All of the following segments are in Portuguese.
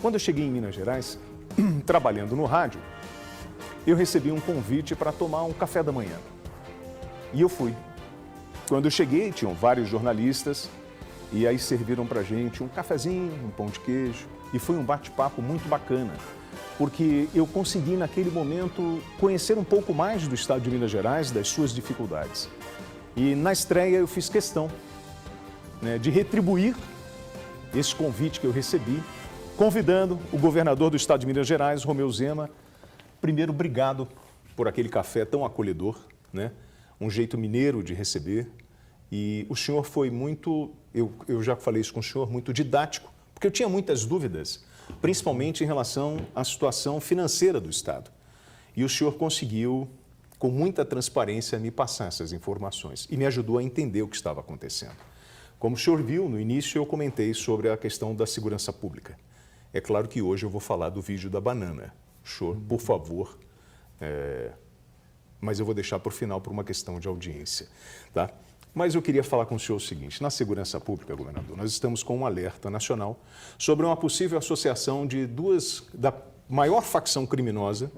Quando eu cheguei em Minas Gerais, trabalhando no rádio, eu recebi um convite para tomar um café da manhã. E eu fui. Quando eu cheguei, tinham vários jornalistas e aí serviram para a gente um cafezinho, um pão de queijo. E foi um bate-papo muito bacana, porque eu consegui naquele momento conhecer um pouco mais do estado de Minas Gerais, das suas dificuldades. E na estreia eu fiz questão, né, de retribuir esse convite que eu recebi, convidando o governador do estado de Minas Gerais, Romeu Zema. Primeiro, obrigado por aquele café tão acolhedor, né? Um jeito mineiro de receber. E o senhor foi muito, eu já falei isso com o senhor, muito didático, porque eu tinha muitas dúvidas, principalmente em relação à situação financeira do estado. E o senhor conseguiu, com muita transparência, me passar essas informações e me ajudou a entender o que estava acontecendo. Como o senhor viu, no início eu comentei sobre a questão da segurança pública. É claro que hoje eu vou falar do vídeo da banana. Senhor, por favor, mas eu vou deixar por final por uma questão de audiência, tá? Mas eu queria falar com o senhor o seguinte: na segurança pública, governador, nós estamos com um alerta nacional sobre uma possível associação de da maior facção criminosa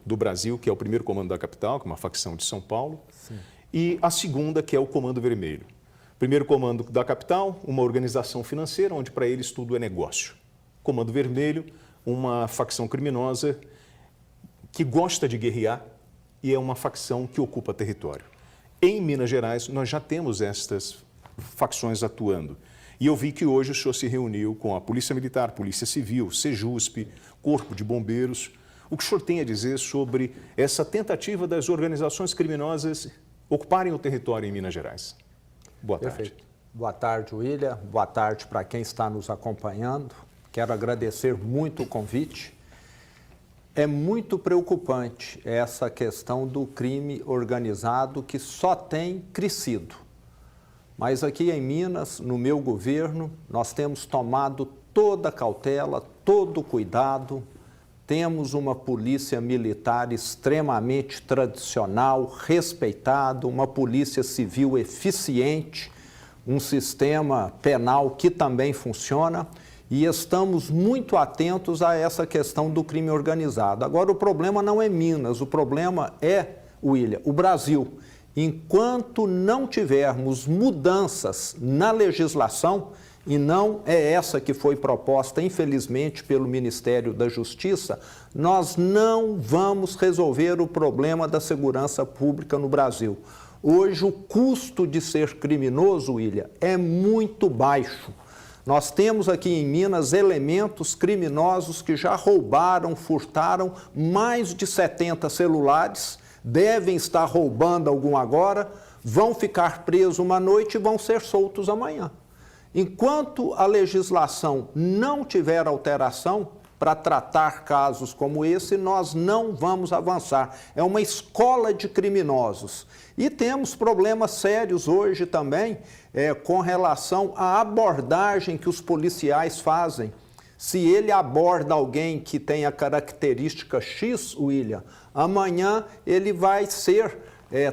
do Brasil, que é o primeiro comando da capital, que é uma facção de São Paulo, sim, e a segunda, que é o Comando Vermelho. Primeiro comando da capital, uma organização financeira, onde para eles tudo é negócio. Comando Vermelho, uma facção criminosa que gosta de guerrear e é uma facção que ocupa território. Em Minas Gerais, nós já temos estas facções atuando. E eu vi que hoje o senhor se reuniu com a Polícia Militar, Polícia Civil, Sejusp, Corpo de Bombeiros. O que o senhor tem a dizer sobre essa tentativa das organizações criminosas ocuparem o território em Minas Gerais? Boa tarde. Perfeito. Boa tarde, William. Boa tarde para quem está nos acompanhando. Quero agradecer muito o convite. É muito preocupante essa questão do crime organizado que só tem crescido. Mas aqui em Minas, no meu governo, nós temos tomado toda a cautela, todo o cuidado. Temos uma polícia militar extremamente tradicional, respeitada, uma polícia civil eficiente, um sistema penal que também funciona. E estamos muito atentos a essa questão do crime organizado. Agora, o problema não é Minas, o problema é, William, o Brasil. Enquanto não tivermos mudanças na legislação, e não é essa que foi proposta, infelizmente, pelo Ministério da Justiça, nós não vamos resolver o problema da segurança pública no Brasil. Hoje, o custo de ser criminoso, William, é muito baixo. Nós temos aqui em Minas elementos criminosos que já roubaram, furtaram mais de 70 celulares, devem estar roubando algum agora, vão ficar presos uma noite e vão ser soltos amanhã. Enquanto a legislação não tiver alteração para tratar casos como esse, nós não vamos avançar. É uma escola de criminosos. E temos problemas sérios hoje também com relação à abordagem que os policiais fazem. Se ele aborda alguém que tem a característica X, William, amanhã ele vai ser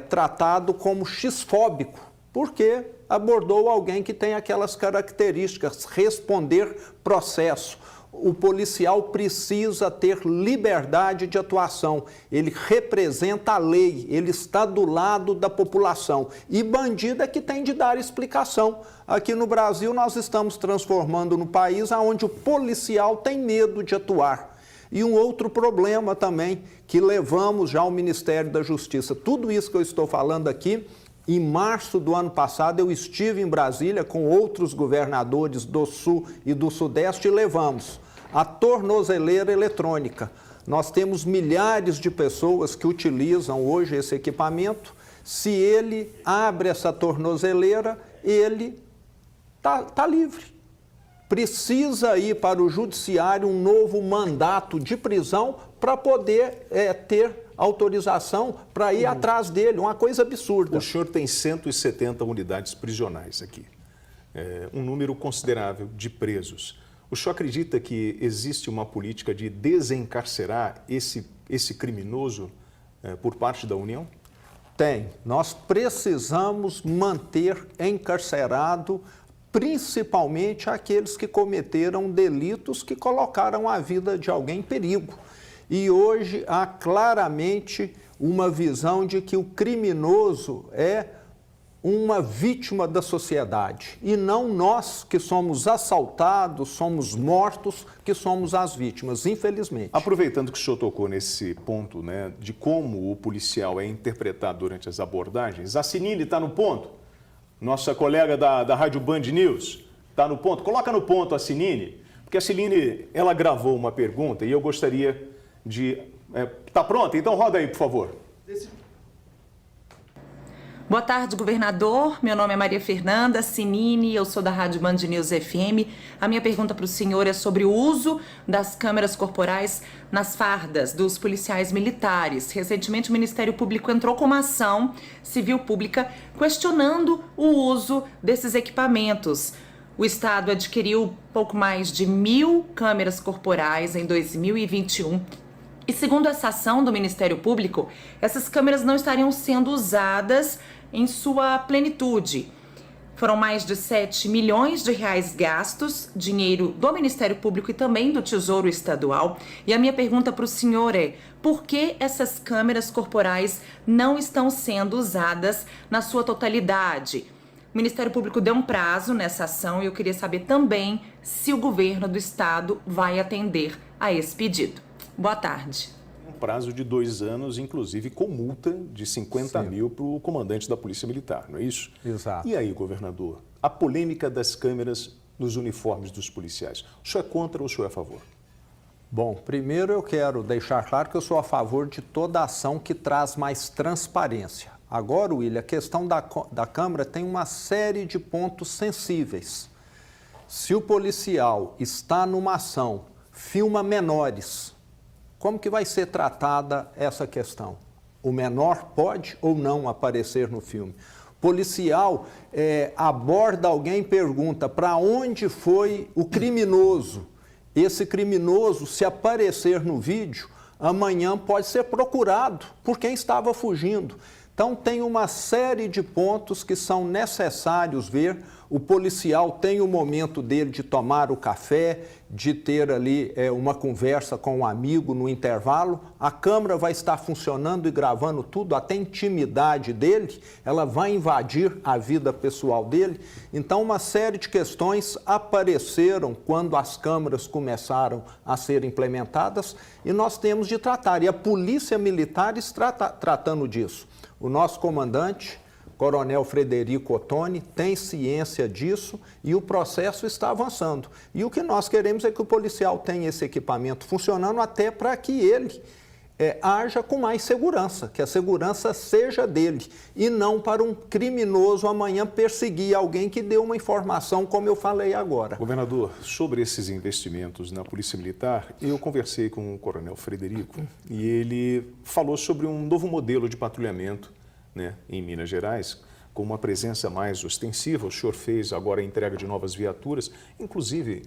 tratado como X-fóbico, porque abordou alguém que tem aquelas características, responder processo. O policial precisa ter liberdade de atuação, ele representa a lei, ele está do lado da população. E bandido é que tem de dar explicação. Aqui no Brasil nós estamos transformando no país onde o policial tem medo de atuar. E um outro problema também que levamos já ao Ministério da Justiça. Tudo isso que eu estou falando aqui, em março do ano passado, eu estive em Brasília com outros governadores do Sul e do Sudeste e levamos a tornozeleira eletrônica. Nós temos milhares de pessoas que utilizam hoje esse equipamento. Se ele abre essa tornozeleira, ele está livre. Precisa ir para o judiciário um novo mandato de prisão para poder ter autorização para ir atrás dele, uma coisa absurda. O senhor tem 170 unidades prisionais aqui, um número considerável de presos. O senhor acredita que existe uma política de desencarcerar esse criminoso por parte da União? Tem. Nós precisamos manter encarcerado principalmente aqueles que cometeram delitos que colocaram a vida de alguém em perigo. E hoje há claramente uma visão de que o criminoso é uma vítima da sociedade e não nós que somos assaltados, somos mortos, que somos as vítimas, infelizmente. Aproveitando que o senhor tocou nesse ponto, né, de como o policial é interpretado durante as abordagens, a Sinine está no ponto? Nossa colega da Rádio Band News está no ponto? Coloca no ponto a Sinine, porque a Sinine, ela gravou uma pergunta e eu gostaria de... Tá pronta? Então roda aí, por favor. Boa tarde, governador. Meu nome é Maria Fernanda Sinine, eu sou da Rádio Band News FM. A minha pergunta para o senhor é sobre o uso das câmeras corporais nas fardas dos policiais militares. Recentemente, o Ministério Público entrou com uma ação civil pública questionando o uso desses equipamentos. O Estado adquiriu pouco mais de 1.000 câmeras corporais em 2021. E segundo essa ação do Ministério Público, essas câmeras não estariam sendo usadas em sua plenitude. Foram mais de 7 milhões de reais gastos, dinheiro do Ministério Público e também do Tesouro Estadual. E a minha pergunta para o senhor é: por que essas câmeras corporais não estão sendo usadas na sua totalidade? O Ministério Público deu um prazo nessa ação e eu queria saber também se o governo do estado vai atender a esse pedido. Boa tarde. Um prazo de 2 anos, inclusive com multa de 50 mil para o comandante da Polícia Militar, não é isso? Exato. E aí, governador, a polêmica das câmeras nos uniformes dos policiais, o senhor é contra ou o senhor é a favor? Bom, primeiro eu quero deixar claro que eu sou a favor de toda ação que traz mais transparência. Agora, William, a questão da Câmara tem uma série de pontos sensíveis. Se o policial está numa ação, filma menores, como que vai ser tratada essa questão? O menor pode ou não aparecer no filme? Policial aborda alguém e pergunta para onde foi o criminoso. Esse criminoso, se aparecer no vídeo, amanhã pode ser procurado por quem estava fugindo. Então, tem uma série de pontos que são necessários ver. O policial tem o momento dele de tomar o café, de ter ali uma conversa com um amigo no intervalo. A câmera vai estar funcionando e gravando tudo, até a intimidade dele. Ela vai invadir a vida pessoal dele. Então, uma série de questões apareceram quando as câmeras começaram a ser implementadas e nós temos de tratar. E a Polícia Militar está tratando disso. O nosso comandante, Coronel Frederico Ottoni, tem ciência disso e o processo está avançando. E o que nós queremos é que o policial tenha esse equipamento funcionando até para que ele haja com mais segurança, que a segurança seja dele e não para um criminoso amanhã perseguir alguém que deu uma informação, como eu falei agora. Governador, sobre esses investimentos na Polícia Militar, eu conversei com o Coronel Frederico e ele falou sobre um novo modelo de patrulhamento, né, em Minas Gerais, com uma presença mais ostensiva. O senhor fez agora a entrega de novas viaturas. Inclusive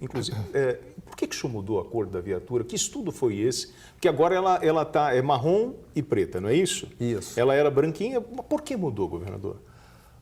por que o senhor mudou a cor da viatura? Que estudo foi esse? Porque agora ela é marrom e preta, não é isso? Isso. Ela era branquinha. Por que mudou, governador?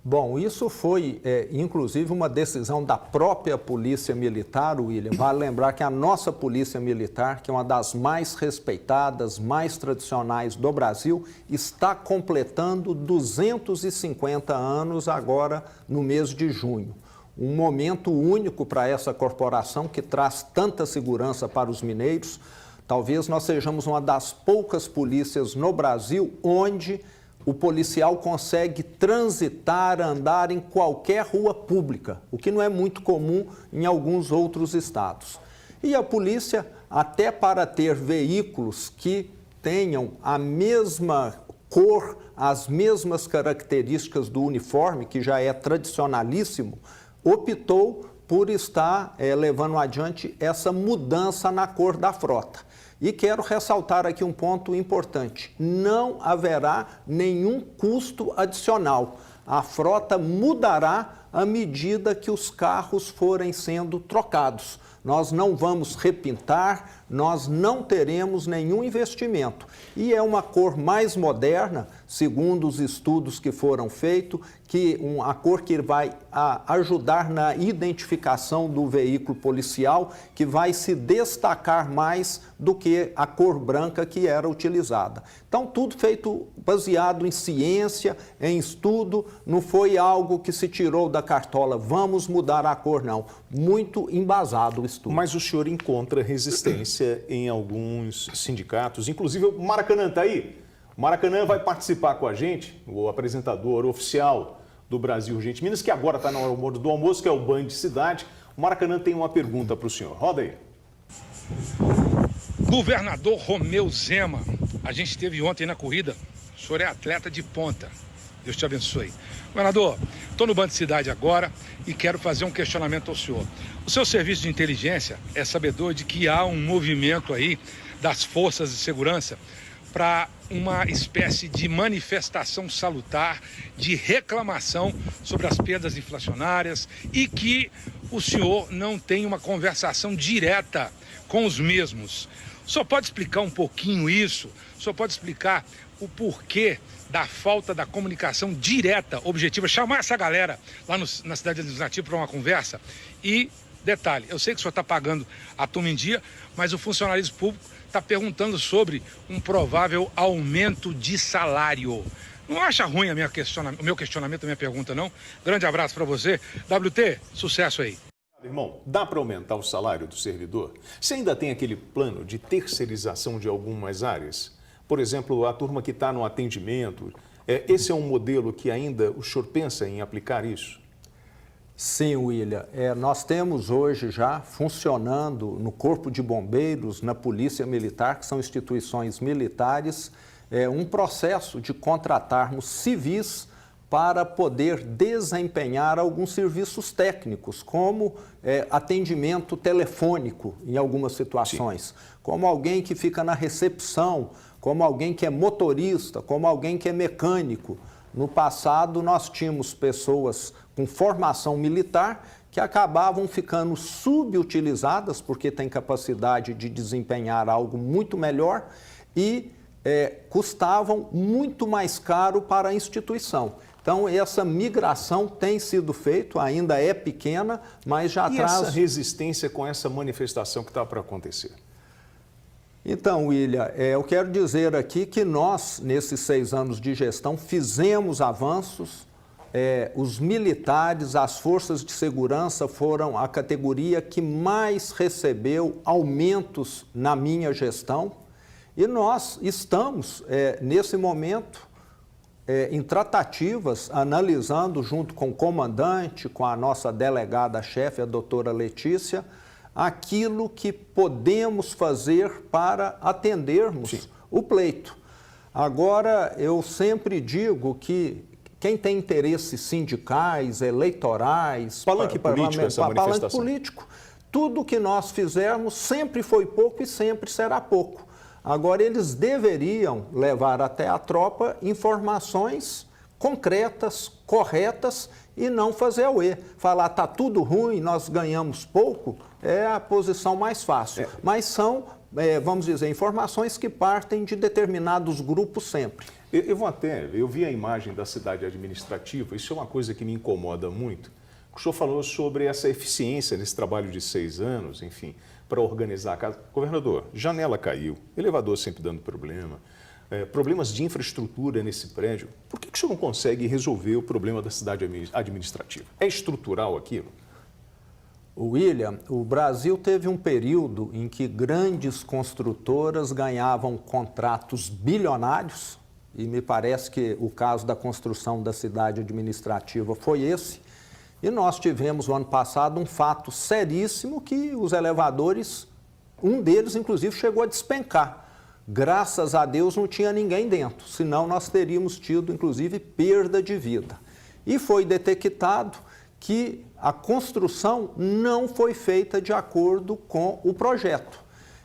Bom, isso foi, inclusive, uma decisão da própria Polícia Militar, William. Vale lembrar que a nossa Polícia Militar, que é uma das mais respeitadas, mais tradicionais do Brasil, está completando 250 anos agora no mês de junho. Um momento único para essa corporação que traz tanta segurança para os mineiros. Talvez nós sejamos uma das poucas polícias no Brasil onde o policial consegue transitar, andar em qualquer rua pública, o que não é muito comum em alguns outros estados. E a polícia, até para ter veículos que tenham a mesma cor, as mesmas características do uniforme, que já é tradicionalíssimo, optou por estar levando adiante essa mudança na cor da frota. E quero ressaltar aqui um ponto importante: não haverá nenhum custo adicional. A frota mudará à medida que os carros forem sendo trocados. nós não vamos repintar, nós não teremos nenhum investimento. E é uma cor mais moderna, segundo os estudos que foram feitos, a cor que vai ajudar na identificação do veículo policial, que vai se destacar mais do que a cor branca que era utilizada. Então, tudo feito baseado em ciência, em estudo, não foi algo que se tirou da cartola, vamos mudar a cor, não. Muito embasado o estudo. Mas o senhor encontra resistência em alguns sindicatos, inclusive o Maracanã está aí. O Maracanã vai participar com a gente, o apresentador oficial do Brasil Urgente Minas, que agora está na hora do almoço, que é o Band Cidade. O Maracanã tem uma pergunta para o senhor. Roda aí. Governador Romeu Zema, a gente esteve ontem na corrida, o senhor é atleta de ponta. Deus te abençoe. Governador, estou no Band Cidade agora e quero fazer um questionamento ao senhor. O seu serviço de inteligência é sabedor de que há um movimento aí das forças de segurança para uma espécie de manifestação salutar, de reclamação sobre as perdas inflacionárias e que o senhor não tem uma conversação direta com os mesmos. O senhor pode explicar um pouquinho isso? O senhor pode explicar o porquê da falta da comunicação direta, objetiva, chamar essa galera lá na cidade administrativa para uma conversa? E, detalhe, eu sei que o senhor está pagando a turma em dia, mas o funcionalismo público está perguntando sobre um provável aumento de salário. Não acha ruim o meu questionamento, a minha pergunta, não? Grande abraço para você. WT, sucesso aí. Irmão, dá para aumentar o salário do servidor? Você ainda tem aquele plano de terceirização de algumas áreas? Por exemplo, a turma que está no atendimento, esse é um modelo que ainda o senhor pensa em aplicar isso? Sim, William. Nós temos hoje já funcionando no Corpo de Bombeiros, na Polícia Militar, que são instituições militares, um processo de contratarmos civis para poder desempenhar alguns serviços técnicos, como atendimento telefônico em algumas situações, sim, como alguém que fica na recepção, como alguém que é motorista, como alguém que é mecânico. No passado, nós tínhamos pessoas com formação militar que acabavam ficando subutilizadas, porque têm capacidade de desempenhar algo muito melhor e custavam muito mais caro para a instituição. Então, essa migração tem sido feita, ainda é pequena, mas já traz... E essa resistência com essa manifestação que está para acontecer? Então, William, eu quero dizer aqui que nós, nesses 6 anos de gestão, fizemos avanços. Os militares, as forças de segurança foram a categoria que mais recebeu aumentos na minha gestão. E nós estamos, nesse momento, em tratativas, analisando junto com o comandante, com a nossa delegada-chefe, a doutora Letícia, aquilo que podemos fazer para atendermos, sim, o pleito. Agora, eu sempre digo que quem tem interesses sindicais, eleitorais, palanque político, essa manifestação, palanque político, tudo que nós fizermos sempre foi pouco e sempre será pouco. Agora, eles deveriam levar até a tropa informações concretas, corretas, e não fazer o falar está tudo ruim, nós ganhamos pouco, é a posição mais fácil. Mas são, vamos dizer, informações que partem de determinados grupos sempre. Eu vi a imagem da cidade administrativa, isso é uma coisa que me incomoda muito. O senhor falou sobre essa eficiência nesse trabalho de 6 anos, enfim, para organizar a casa. Governador, janela caiu, elevador sempre dando problema, problemas de infraestrutura nesse prédio. Por que o senhor não consegue resolver o problema da cidade administrativa? É estrutural aquilo? William, o Brasil teve um período em que grandes construtoras ganhavam contratos bilionários, e me parece que o caso da construção da cidade administrativa foi esse. E nós tivemos, no ano passado, um fato seríssimo que os elevadores, um deles, inclusive, chegou a despencar. Graças a Deus não tinha ninguém dentro, senão nós teríamos tido, inclusive, perda de vida. E foi detectado que a construção não foi feita de acordo com o projeto.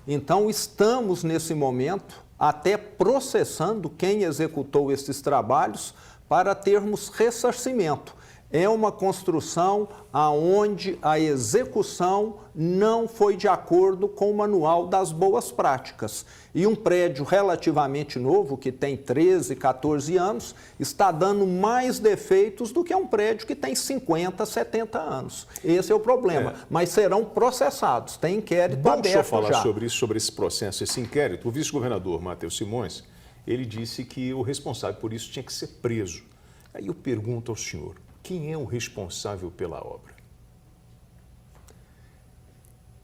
Então, estamos, nesse momento, até processando quem executou esses trabalhos para termos ressarcimento. é uma construção aonde a execução não foi de acordo com o manual das boas práticas. E um prédio relativamente novo, que tem 13, 14 anos, está dando mais defeitos do que um prédio que tem 50, 70 anos. Esse é o problema. Mas serão processados. Tem inquérito aberto já. Deixa eu falar sobre isso, sobre esse processo, esse inquérito. O vice-governador Matheus Simões, ele disse que o responsável por isso tinha que ser preso. Aí eu pergunto ao senhor, quem é o responsável pela obra?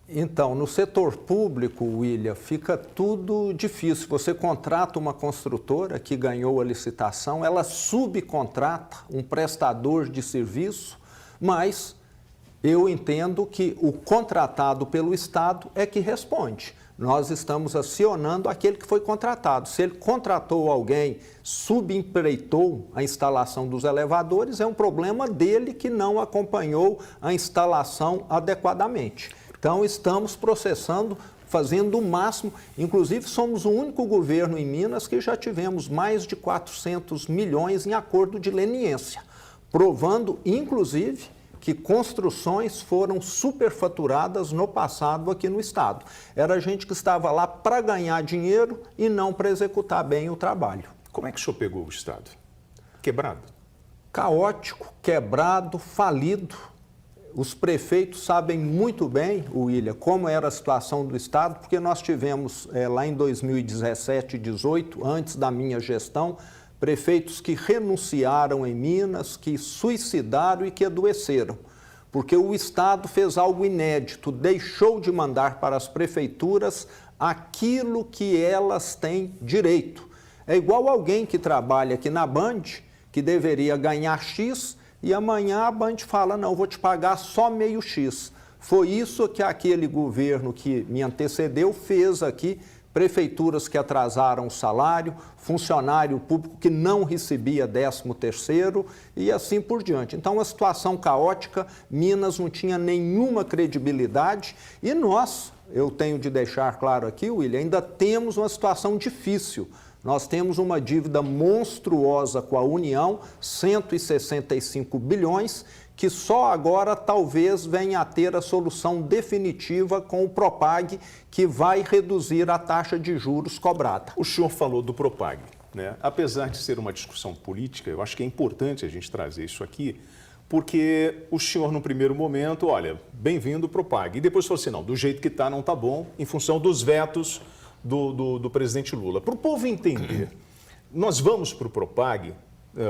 Então, no setor público, William, fica tudo difícil. Você contrata uma construtora que ganhou a licitação, ela subcontrata um prestador de serviço, mas eu entendo que o contratado pelo Estado é que responde. Nós estamos acionando aquele que foi contratado. Se ele contratou alguém, subempreitou a instalação dos elevadores, é um problema dele que não acompanhou a instalação adequadamente. Então, estamos processando, fazendo o máximo. Inclusive, somos o único governo em Minas que já tivemos mais de 400 milhões em acordo de leniência, provando, inclusive, que construções foram superfaturadas no passado aqui no Estado. Era gente que estava lá para ganhar dinheiro e não para executar bem o trabalho. Como é que o senhor pegou o Estado? Quebrado? Caótico, quebrado, falido. Os prefeitos sabem muito bem, William, como era a situação do Estado, porque nós tivemos lá em 2017 e 2018, antes da minha gestão, prefeitos que renunciaram em Minas, que suicidaram e que adoeceram, porque o Estado fez algo inédito, deixou de mandar para as prefeituras aquilo que elas têm direito. É igual alguém que trabalha aqui na Band, que deveria ganhar X, e amanhã a Band fala, não, vou te pagar só meio X. Foi isso que aquele governo que me antecedeu fez aqui, prefeituras que atrasaram o salário, funcionário público que não recebia 13º e assim por diante. Então, uma situação caótica, Minas não tinha nenhuma credibilidade e nós, eu tenho de deixar claro aqui, William, ainda temos uma situação difícil. Nós temos uma dívida monstruosa com a União, 165 bilhões, que só agora talvez venha a ter a solução definitiva com o Propag, que vai reduzir a taxa de juros cobrada. O senhor falou do Propag, né? Apesar de ser uma discussão política, eu acho que é importante a gente trazer isso aqui, porque o senhor, no primeiro momento, olha, bem-vindo o Propag. E depois falou assim, não, do jeito que está não está bom, em função dos vetos do presidente Lula. Para o povo entender, nós vamos para o Propag,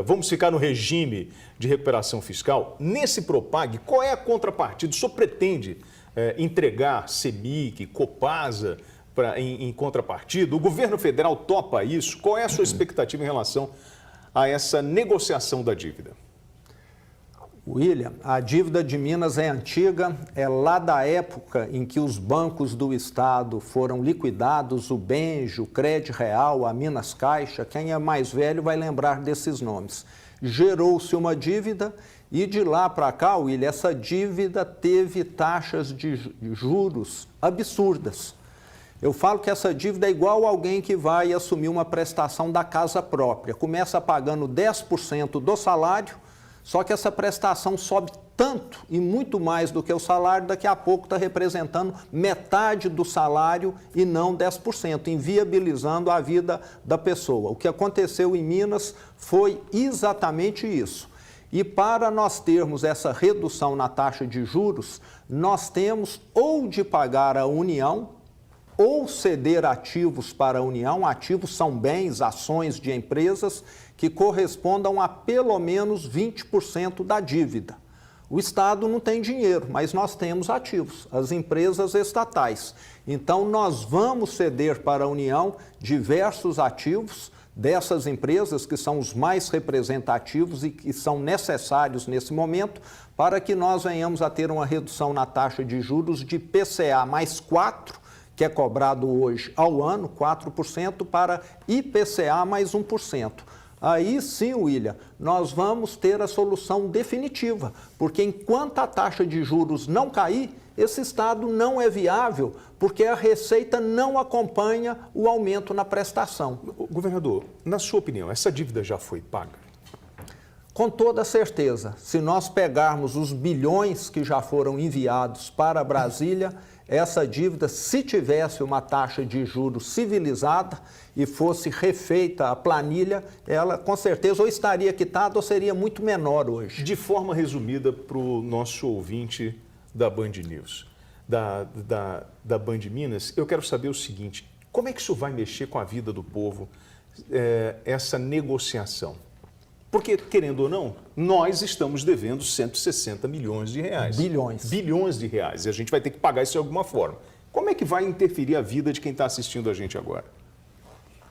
vamos ficar no regime de recuperação fiscal. Nesse Propag, qual é a contrapartida? O senhor pretende entregar CEMIG, Copasa em contrapartida? O governo federal topa isso? Qual é a sua expectativa em relação a essa negociação da dívida? William, a dívida de Minas é antiga, é lá da época em que os bancos do Estado foram liquidados, o Benjo, o Crédito Real, a Minas Caixa, quem é mais velho vai lembrar desses nomes. Gerou-se uma dívida e de lá para cá, William, essa dívida teve taxas de juros absurdas. Eu falo que essa dívida é igual a alguém que vai assumir uma prestação da casa própria, começa pagando 10% do salário, só que essa prestação sobe tanto e muito mais do que o salário, daqui a pouco está representando metade do salário e não 10%, inviabilizando a vida da pessoa. O que aconteceu em Minas foi exatamente isso. E para nós termos essa redução na taxa de juros, nós temos ou de pagar a União, ou ceder ativos para a União. Ativos são bens, ações de empresas que correspondam a pelo menos 20% da dívida. O Estado não tem dinheiro, mas nós temos ativos, as empresas estatais. Então, nós vamos ceder para a União diversos ativos dessas empresas, que são os mais representativos e que são necessários nesse momento, para que nós venhamos a ter uma redução na taxa de juros de IPCA mais 4%, que é cobrado hoje ao ano, 4%, para IPCA mais 1%. Aí sim, William, nós vamos ter a solução definitiva, porque enquanto a taxa de juros não cair, esse Estado não é viável, porque a receita não acompanha o aumento na prestação. Governador, na sua opinião, essa dívida já foi paga? Com toda certeza, se nós pegarmos os bilhões que já foram enviados para Brasília, essa dívida, se tivesse uma taxa de juros civilizada e fosse refeita a planilha, ela com certeza ou estaria quitada ou seria muito menor hoje. De forma resumida para o nosso ouvinte da Band News, da Band Minas, eu quero saber o seguinte: como é que isso vai mexer com a vida do povo, essa negociação? Porque, querendo ou não, nós estamos devendo 160 milhões de reais. Bilhões. Bilhões de reais. E a gente vai ter que pagar isso de alguma forma. Como é que vai interferir a vida de quem está assistindo a gente agora?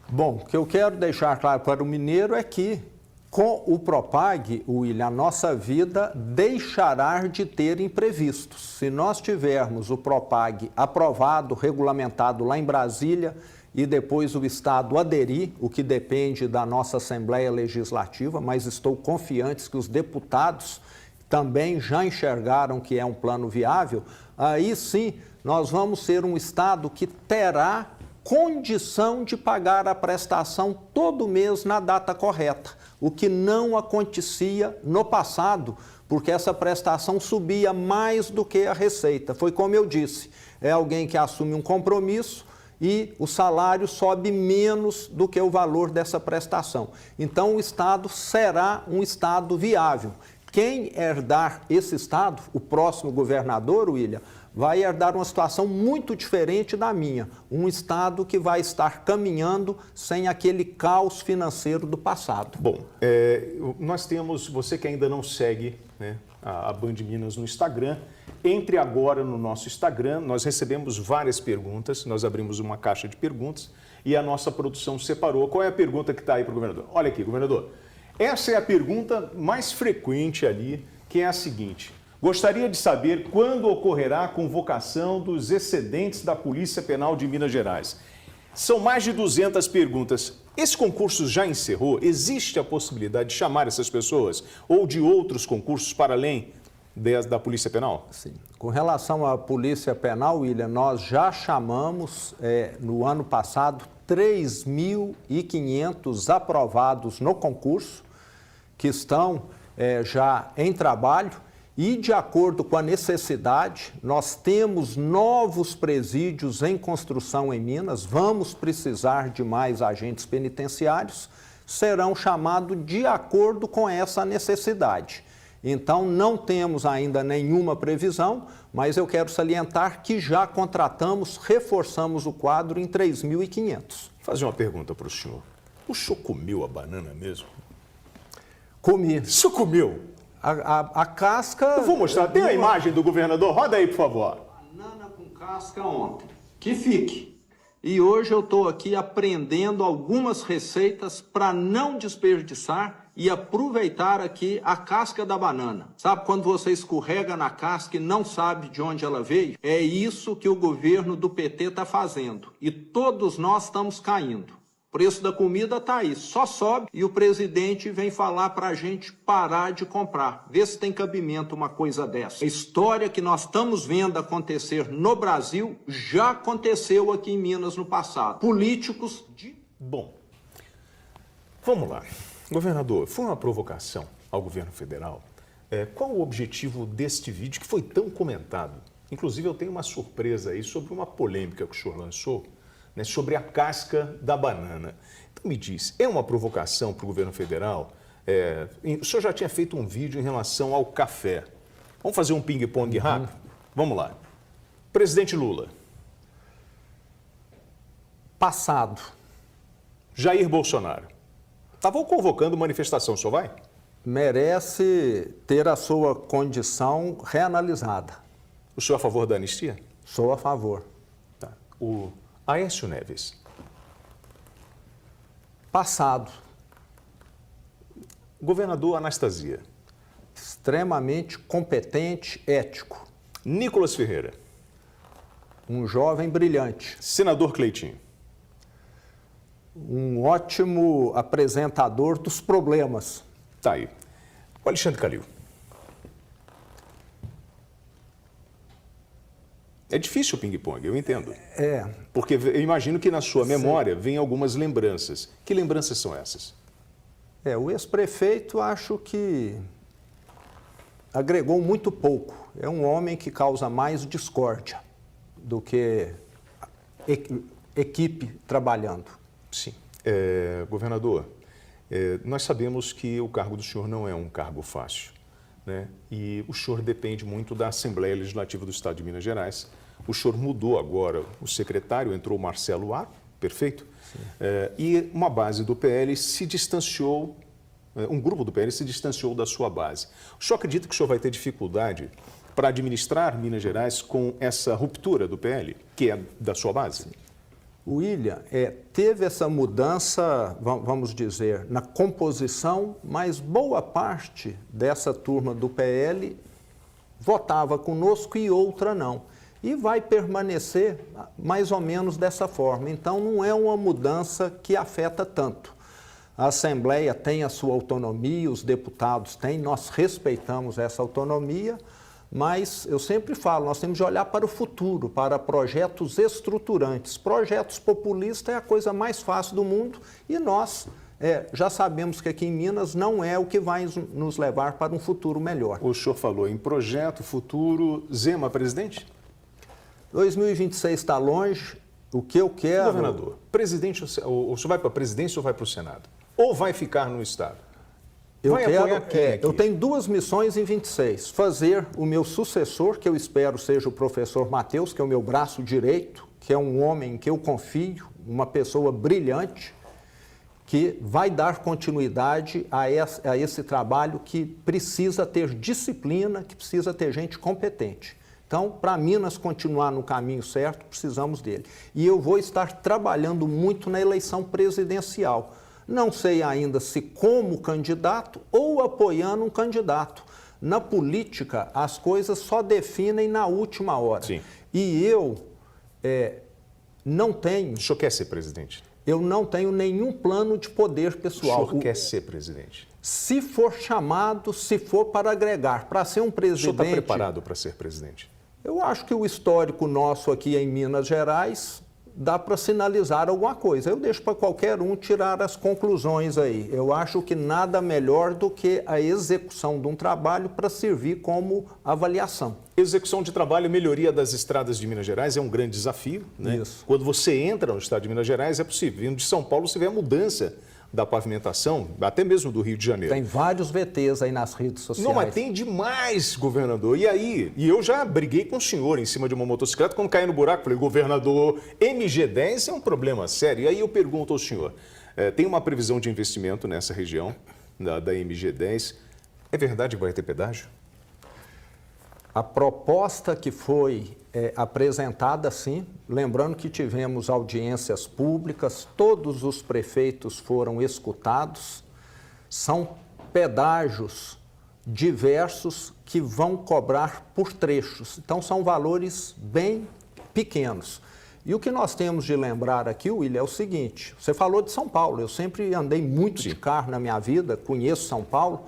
Bom, o que eu quero deixar claro para o mineiro é que, com o Propag, William, a nossa vida deixará de ter imprevistos. Se nós tivermos o Propag aprovado, regulamentado lá em Brasília, e depois o Estado aderir, o que depende da nossa Assembleia Legislativa, mas estou confiante que os deputados também já enxergaram que é um plano viável, aí sim nós vamos ser um Estado que terá condição de pagar a prestação todo mês na data correta, o que não acontecia no passado, porque essa prestação subia mais do que a receita. Foi como eu disse, é alguém que assume um compromisso e o salário sobe menos do que o valor dessa prestação. Então, o Estado será um Estado viável. Quem herdar esse Estado, o próximo governador, William, vai herdar uma situação muito diferente da minha. Um Estado que vai estar caminhando sem aquele caos financeiro do passado. Bom, nós temos, você que ainda não segue, né, a Band Minas no Instagram, entre agora no nosso Instagram, nós recebemos várias perguntas, nós abrimos uma caixa de perguntas e a nossa produção separou. Qual é a pergunta que está aí para o governador? Olha aqui, governador, essa é a pergunta mais frequente ali, que é a seguinte: gostaria de saber quando ocorrerá a convocação dos excedentes da Polícia Penal de Minas Gerais. São mais de 200 perguntas. Esse concurso já encerrou? Existe a possibilidade de chamar essas pessoas ou de outros concursos para além da Polícia Penal? Sim. Com relação à Polícia Penal, William, nós já chamamos no ano passado 3.500 aprovados no concurso, que estão já em trabalho. E, de acordo com a necessidade, nós temos novos presídios em construção em Minas, vamos precisar de mais agentes penitenciários, serão chamados de acordo com essa necessidade. Então, não temos ainda nenhuma previsão, mas eu quero salientar que já contratamos, reforçamos o quadro em 3.500. Vou fazer uma pergunta para o senhor. O senhor comeu a banana mesmo? Comi. O senhor comeu? A casca... Eu vou mostrar. Tem a imagem do governador? Roda aí, por favor. Banana com casca ontem. Que fique. E hoje eu estou aqui aprendendo algumas receitas para não desperdiçar e aproveitar aqui a casca da banana. Sabe quando você escorrega na casca e não sabe de onde ela veio? É isso que o governo do PT está fazendo. E todos nós estamos caindo. O preço da comida está aí, só sobe e o presidente vem falar para a gente parar de comprar. Vê se tem cabimento uma coisa dessa. A história que nós estamos vendo acontecer no Brasil já aconteceu aqui em Minas no passado. Políticos de... Bom, vamos lá. Governador, foi uma provocação ao governo federal. Qual o objetivo deste vídeo que foi tão comentado? Inclusive, eu tenho uma surpresa aí sobre uma polêmica que o senhor lançou, né, sobre a casca da banana. Então me diz, é uma provocação para o governo federal? O senhor já tinha feito um vídeo em relação ao café. Vamos fazer um ping-pong rápido? Vamos lá. Presidente Lula. Passado. Jair Bolsonaro. Estavam convocando manifestação, o senhor vai? Merece ter a sua condição reanalisada. O senhor é a favor da anistia? Sou a favor. Tá. O Aécio Neves. Passado. Governador Anastasia. Extremamente competente, ético. Nicolas Ferreira. Um jovem brilhante. Senador Cleitinho. Um ótimo apresentador dos problemas. Tá aí. O Alexandre Calil. É difícil o ping-pong, eu entendo. Porque eu imagino que na sua memória vem algumas lembranças. Que lembranças são essas? O ex-prefeito acho que agregou muito pouco. É um homem que causa mais discórdia do que equipe trabalhando. Sim. Governador, nós sabemos que o cargo do senhor não é um cargo fácil, né? E o senhor depende muito da Assembleia Legislativa do Estado de Minas Gerais. O senhor mudou agora o secretário, entrou o Marcelo Ar, perfeito? E uma base do PL se distanciou, um grupo do PL se distanciou da sua base. O senhor acredita que o senhor vai ter dificuldade para administrar Minas Gerais com essa ruptura do PL, que é da sua base? William, teve essa mudança, vamos dizer, na composição, mas boa parte dessa turma do PL votava conosco e outra não. E vai permanecer mais ou menos dessa forma. Então, não é uma mudança que afeta tanto. A Assembleia tem a sua autonomia, os deputados têm, nós respeitamos essa autonomia, mas eu sempre falo, nós temos de olhar para o futuro, para projetos estruturantes. Projetos populistas é a coisa mais fácil do mundo e nós já sabemos que aqui em Minas não é o que vai nos levar para um futuro melhor. O senhor falou em projeto, futuro, Zema, presidente? 2026 está longe, o que eu quero... Governador, presidente, o senhor vai para a presidência ou vai para o Senado? Ou vai ficar no Estado? Eu tenho duas missões em 26. Fazer o meu sucessor, que eu espero seja o professor Matheus, que é o meu braço direito, que é um homem que eu confio, uma pessoa brilhante, que vai dar continuidade a esse trabalho que precisa ter disciplina, que precisa ter gente competente. Então, para Minas continuar no caminho certo, precisamos dele. E eu vou estar trabalhando muito na eleição presidencial. Não sei ainda se como candidato ou apoiando um candidato. Na política, as coisas só definem na última hora. Sim. E eu não tenho... O senhor quer ser presidente? Eu não tenho nenhum plano de poder pessoal. O senhor quer ser presidente? Se for chamado, se for para agregar, para ser um presidente... O senhor está preparado para ser presidente? Eu acho que o histórico nosso aqui em Minas Gerais dá para sinalizar alguma coisa. Eu deixo para qualquer um tirar as conclusões aí. Eu acho que nada melhor do que a execução de um trabalho para servir como avaliação. Execução de trabalho e melhoria das estradas de Minas Gerais é um grande desafio, né? Isso. Quando você entra no estado de Minas Gerais, é possível. Vindo de São Paulo, você vê a mudança da pavimentação, até mesmo do Rio de Janeiro. Tem vários VTs aí nas redes sociais. Não, mas tem demais, governador. E eu já briguei com o senhor em cima de uma motocicleta, quando caí no buraco, falei, governador, MG10 é um problema sério. E aí eu pergunto ao senhor, tem uma previsão de investimento nessa região da MG10, é verdade que vai ter pedágio? A proposta que foi apresentada, sim, lembrando que tivemos audiências públicas, todos os prefeitos foram escutados, são pedágios diversos que vão cobrar por trechos, então são valores bem pequenos. E o que nós temos de lembrar aqui, William, é o seguinte, você falou de São Paulo, eu sempre andei muito de carro na minha vida, conheço São Paulo.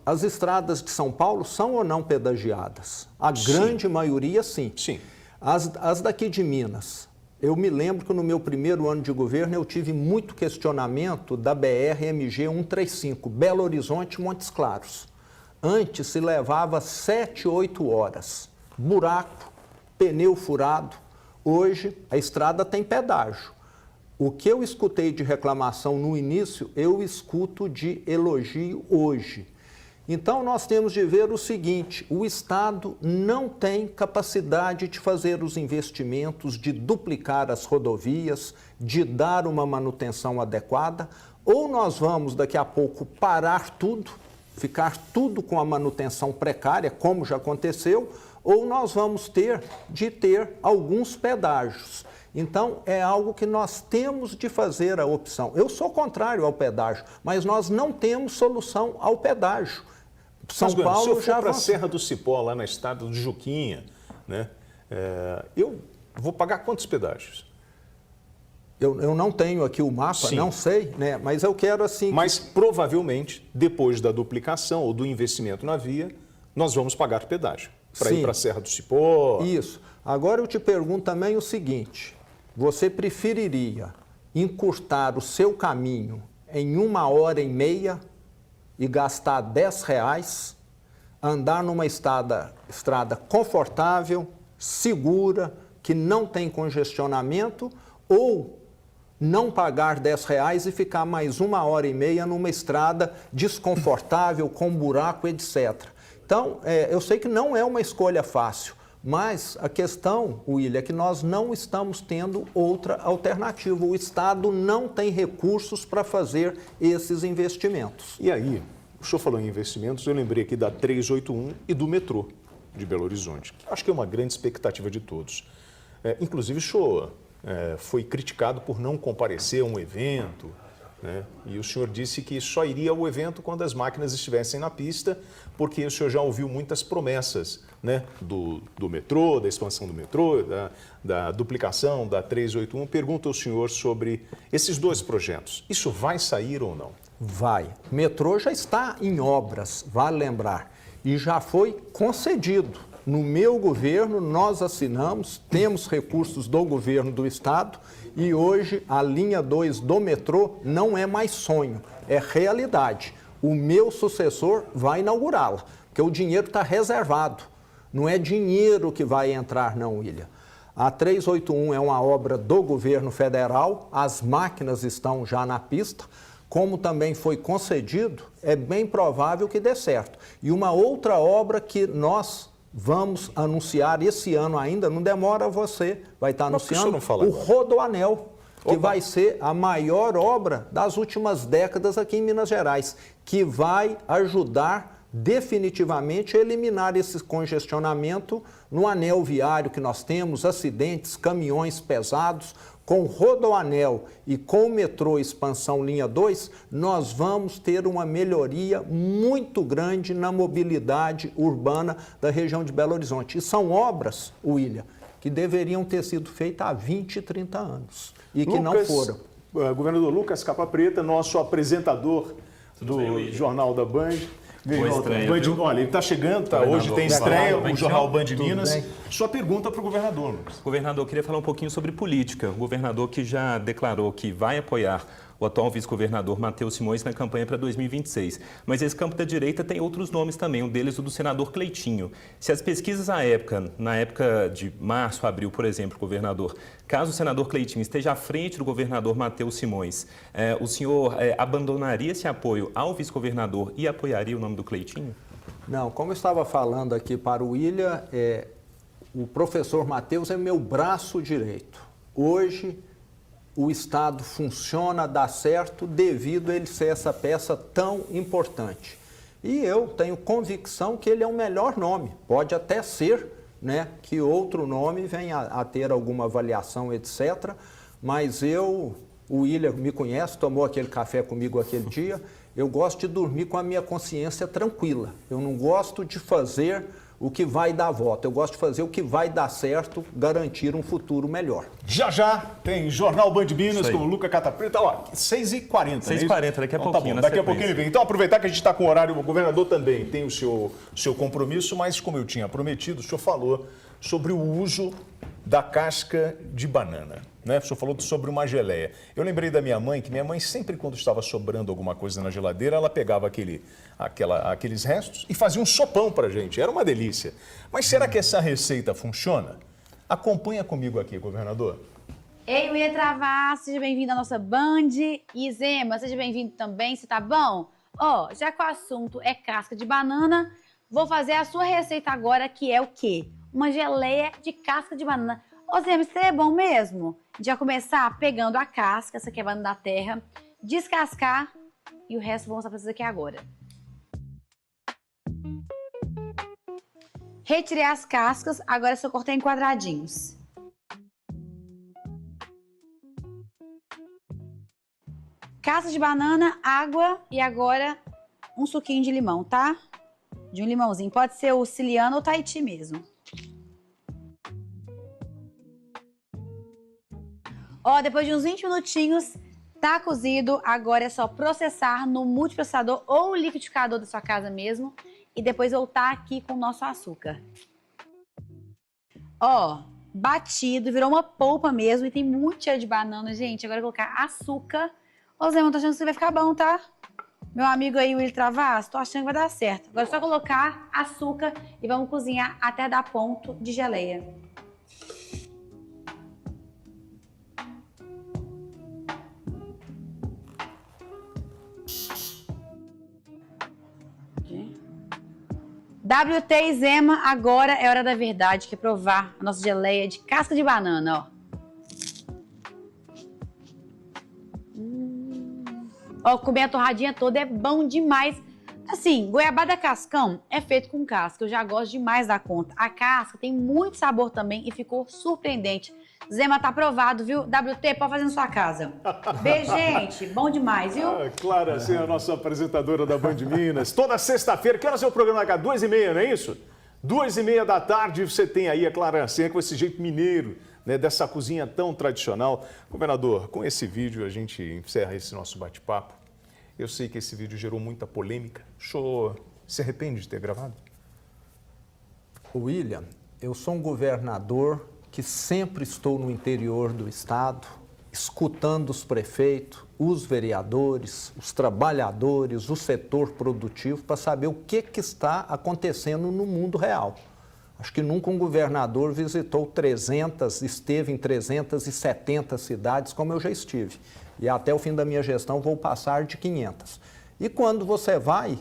As estradas de São Paulo são ou não pedagiadas? A grande maioria, sim. Sim. As daqui de Minas, eu me lembro que no meu primeiro ano de governo eu tive muito questionamento da BR-MG 135, Belo Horizonte, Montes Claros. Antes se levava 7, 8 horas. Buraco, pneu furado. Hoje a estrada tem pedágio. O que eu escutei de reclamação no início, eu escuto de elogio hoje. Então, nós temos de ver o seguinte, o Estado não tem capacidade de fazer os investimentos, de duplicar as rodovias, de dar uma manutenção adequada, ou nós vamos, daqui a pouco, parar tudo, ficar tudo com a manutenção precária, como já aconteceu, ou nós vamos ter alguns pedágios. Então, é algo que nós temos de fazer a opção. Eu sou contrário ao pedágio, mas nós não temos solução ao pedágio. São Paulo, se eu for para a Serra do Cipó, lá na estrada do Juquinha, né, eu vou pagar quantos pedágios? Eu não tenho aqui o mapa, sim, não sei, né, mas eu quero assim... Mas provavelmente, depois da duplicação ou do investimento na via, nós vamos pagar pedágio para ir para a Serra do Cipó. Isso. Agora eu te pergunto também o seguinte, você preferiria encurtar o seu caminho em 1h30 e gastar R$10, andar numa estrada confortável, segura, que não tem congestionamento, ou não pagar R$10 e ficar mais 1h30 numa estrada desconfortável, com buraco, etc. Então, eu sei que não é uma escolha fácil, mas a questão, William, é que nós não estamos tendo outra alternativa. O Estado não tem recursos para fazer esses investimentos. E aí, o senhor falou em investimentos, eu lembrei aqui da 381 e do metrô de Belo Horizonte, que acho que é uma grande expectativa de todos. Inclusive, o senhor foi criticado por não comparecer a um evento, né? E o senhor disse que só iria ao evento quando as máquinas estivessem na pista, porque o senhor já ouviu muitas promessas, né? do metrô, da expansão do metrô, da duplicação da 381. Pergunto ao senhor sobre esses dois projetos. Isso vai sair ou não? Vai. O metrô já está em obras, vale lembrar, e já foi concedido. No meu governo, nós assinamos, temos recursos do governo do Estado e hoje a linha 2 do metrô não é mais sonho, é realidade. O meu sucessor vai inaugurá-la, porque o dinheiro está reservado. Não é dinheiro que vai entrar, não, William. A 381 é uma obra do governo federal, as máquinas estão já na pista. Como também foi concedido, é bem provável que dê certo. E uma outra obra que nós vamos anunciar esse ano ainda, não demora, você vai estar anunciando o Rodoanel, que vai ser a maior obra das últimas décadas aqui em Minas Gerais, que vai ajudar definitivamente a eliminar esse congestionamento no anel viário que nós temos, acidentes, caminhões pesados. Com o Rodoanel e com o metrô expansão linha 2, nós vamos ter uma melhoria muito grande na mobilidade urbana da região de Belo Horizonte. E são obras, William, que deveriam ter sido feitas há 20, 30 anos e que não foram. Governador Lucas Capa Preta, nosso apresentador do Jornal da Band. Olha, ele está chegando, hoje tem estreia, o Jornal Band Minas. Sua pergunta para o governador, Lucas. Governador, eu queria falar um pouquinho sobre política. O governador que já declarou que vai apoiar o atual vice-governador Matheus Simões na campanha para 2026. Mas esse campo da direita tem outros nomes também, um deles o do senador Cleitinho. Se as pesquisas na época de março, abril, por exemplo, governador, caso o senador Cleitinho esteja à frente do governador Matheus Simões, o senhor abandonaria esse apoio ao vice-governador e apoiaria o nome do Cleitinho? Não, como eu estava falando aqui para o William, o professor Matheus é meu braço direito. Hoje, o Estado funciona, dá certo, devido a ele ser essa peça tão importante. E eu tenho convicção que ele é o melhor nome. Pode até ser, né, que outro nome venha a ter alguma avaliação, etc. Mas o William me conhece, tomou aquele café comigo aquele dia, eu gosto de dormir com a minha consciência tranquila. Eu não gosto de fazer o que vai dar voto. Eu gosto de fazer o que vai dar certo, garantir um futuro melhor. Já tem Jornal Band Minas com o Lucas Capa Preta. 6h40. 6h40, daqui a pouquinho. Daqui a pouquinho ele vem. Então, aproveitar que a gente está com o horário, o governador também tem o seu compromisso, mas como eu tinha prometido, o senhor falou sobre o uso da casca de banana, né? O senhor falou sobre uma geleia. Eu lembrei da minha mãe, que minha mãe sempre quando estava sobrando alguma coisa na geladeira, ela pegava aqueles restos e fazia um sopão pra gente. Era uma delícia. Mas será que essa receita funciona? Acompanha comigo aqui, governador. Ei, William Travassos, seja bem-vindo à nossa Band. E Zema, seja bem-vindo também, você tá bom? Já que o assunto é casca de banana, vou fazer a sua receita agora, que é o quê? Uma geleia de casca de banana. Zema, isso é bom mesmo? Já começar pegando a casca, essa aqui é a banana da terra, descascar e o resto vou mostrar pra vocês aqui agora. Retirei as cascas, agora só cortei em quadradinhos. Casca de banana, água e agora um suquinho de limão, tá? De um limãozinho, pode ser o siciliano ou Tahiti mesmo. Depois de uns 20 minutinhos, tá cozido, agora é só processar no multiprocessador ou liquidificador da sua casa mesmo e depois voltar aqui com o nosso açúcar. Batido, virou uma polpa mesmo e tem muito cheiro de banana, gente. Agora eu vou colocar açúcar, Ô, Zé, eu tô achando que vai ficar bom, tá? Meu amigo aí, o Will Travasso, tô achando que vai dar certo. Agora é só colocar açúcar e vamos cozinhar até dar ponto de geleia. WT e Zema, agora é hora da verdade, que é provar a nossa geleia de casca de banana, ó. Ó, comer a torradinha toda é bom demais. Assim, goiabada cascão é feito com casca, eu já gosto demais da conta. A casca tem muito sabor também e ficou surpreendente. Zema, tá aprovado, viu? WT, pode fazer na sua casa. Beijo, gente. Bom demais, viu? Clara, assim, a nossa apresentadora da Band Minas. Toda sexta-feira, que horas é o programa cá? 2h30, não é isso? 2h30 da tarde, você tem aí a Clara Senha com esse jeito mineiro, né, dessa cozinha tão tradicional. Governador, com esse vídeo a gente encerra esse nosso bate-papo. Eu sei que esse vídeo gerou muita polêmica. O senhor se arrepende de ter gravado? William, eu sou um governador que sempre estou no interior do estado, escutando os prefeitos, os vereadores, os trabalhadores, o setor produtivo, para saber o que está acontecendo no mundo real. Acho que nunca um governador visitou esteve em 370 cidades, como eu já estive. E até o fim da minha gestão vou passar de 500. E quando você vai,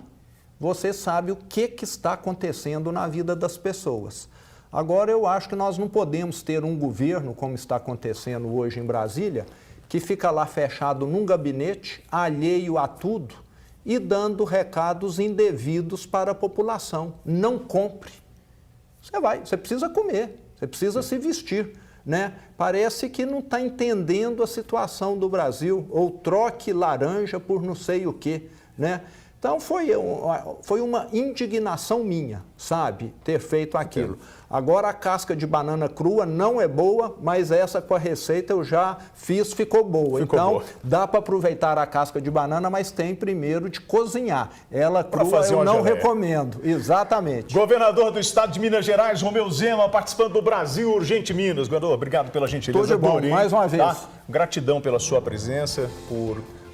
você sabe o que está acontecendo na vida das pessoas. Agora, eu acho que nós não podemos ter um governo, como está acontecendo hoje em Brasília, que fica lá fechado num gabinete, alheio a tudo e dando recados indevidos para a população. Não compre. Você precisa comer, você precisa se vestir, né? Parece que não está entendendo a situação do Brasil, ou troque laranja por não sei o quê, né? Então, foi uma indignação minha, sabe, ter feito aquilo. Agora, a casca de banana crua não é boa, mas essa com a receita eu já fiz, ficou boa. Então, dá para aproveitar a casca de banana, mas tem primeiro de cozinhar. Ela crua eu não recomendo. Exatamente. Governador do estado de Minas Gerais, Romeu Zema, participando do Brasil Urgente Minas. Governador, obrigado pela gentileza. Tudo bom, mais uma vez. Tá? Gratidão pela sua presença,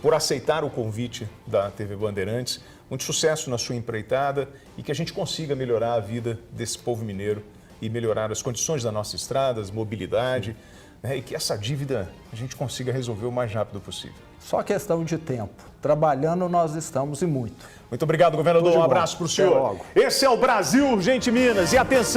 por aceitar o convite da TV Bandeirantes. Muito sucesso na sua empreitada e que a gente consiga melhorar a vida desse povo mineiro e melhorar as condições das nossas estradas, mobilidade, né, e que essa dívida a gente consiga resolver o mais rápido possível. Só questão de tempo. Trabalhando nós estamos e muito. Muito obrigado, governador. Um abraço para o senhor. Esse é o Brasil Urgente Minas. E atenção!